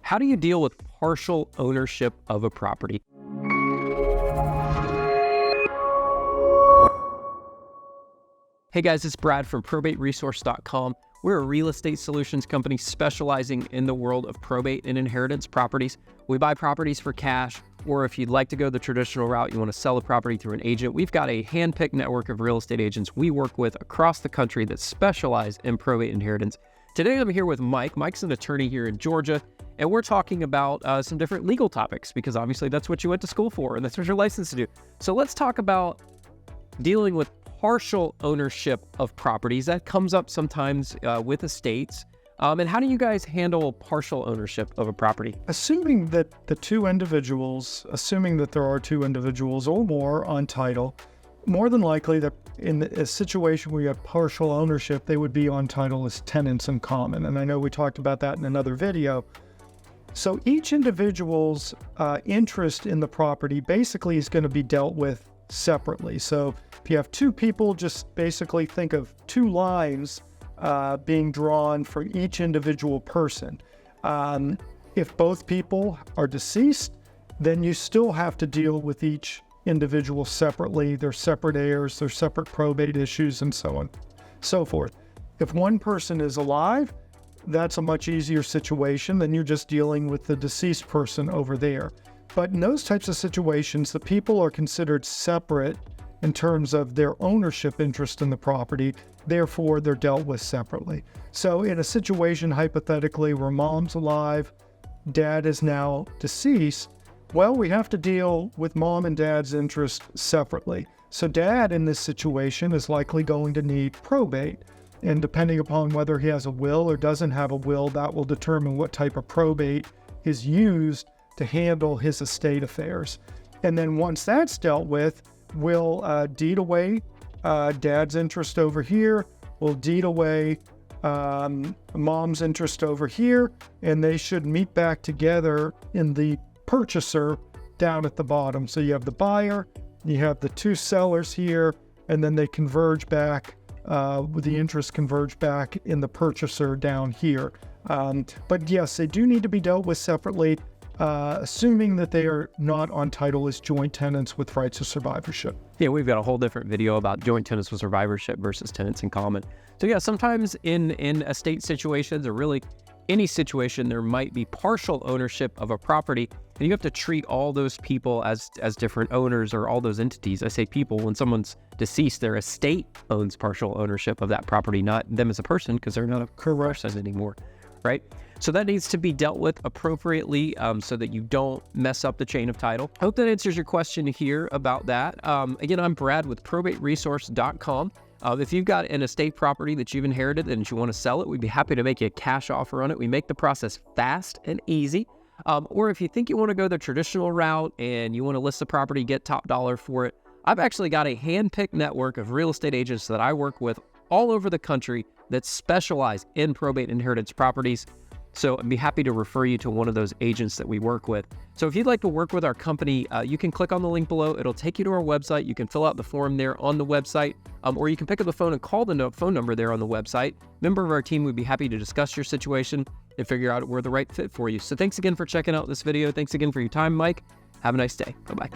How do you deal with partial ownership of a property? Hey guys, it's Brad from probateresource.com. We're a real estate solutions company specializing in the world of probate and inheritance properties. We buy properties for cash, or if you'd like to go the traditional route, you want to sell a property through an agent, we've got a hand-picked network of real estate agents we work with across the country that specialize in probate and inheritance. Today I'm here with Mike. Mike's an attorney here in Georgia, and we're talking about some different legal topics because obviously that's what you went to school for and that's what you're licensed to do. So let's talk about dealing with partial ownership of properties. That comes up sometimes with estates. And how do you guys handle partial ownership of a property? Assuming that there are two individuals or more on title, more than likely that in a situation where you have partial ownership, they would be on title as tenants in common. And I know we talked about that in another video. So each individual's interest in the property basically is going to be dealt with separately. So if you have two people, just basically think of two lines being drawn for each individual person. If both people are deceased, then you still have to deal with each individual separately. They're separate heirs, they're separate probate issues, and so on, so forth. If one person is alive, that's a much easier situation than you're just dealing with the deceased person over there. But in those types of situations, the people are considered separate in terms of their ownership interest in the property, therefore they're dealt with separately. So in a situation hypothetically where mom's alive, dad is now deceased, well, we have to deal with mom and dad's interest separately. So dad in this situation is likely going to need probate. And depending upon whether he has a will or doesn't have a will, that will determine what type of probate is used to handle his estate affairs. And then once that's dealt with, we'll deed away dad's interest over here, we'll deed away mom's interest over here, and they should meet back together in the purchaser down at the bottom. So you have the buyer, you have the two sellers here, and then they converge back, with the interest converge back in the purchaser down here. But yes, they do need to be dealt with separately, assuming that they are not on title as joint tenants with rights of survivorship. Yeah, we've got a whole different video about joint tenants with survivorship versus tenants in common. So yeah, sometimes in estate situations, or really any situation, there might be partial ownership of a property, and you have to treat all those people as different owners, or all those entities. I say people, when someone's deceased, their estate owns partial ownership of that property, not them as a person, because they're not a person anymore, right? So that needs to be dealt with appropriately so that you don't mess up the chain of title. Hope that answers your question here about that. Again, I'm Brad with probateresource.com. If you've got an estate property that you've inherited and you want to sell it, we'd be happy to make you a cash offer on it. We make the process fast and easy. Or if you think you want to go the traditional route and you want to list the property, get top dollar for it, I've actually got a hand-picked network of real estate agents that I work with all over the country that specialize in probate and inheritance properties. So I'd be happy to refer you to one of those agents that we work with. So if you'd like to work with our company, you can click on the link below. It'll take you to our website. You can fill out the form there on the website, or you can pick up the phone and call the phone number there on the website. Member of our team would be happy to discuss your situation and figure out if we're the right fit for you. So thanks again for checking out this video. Thanks again for your time, Mike. Have a nice day. Bye-bye.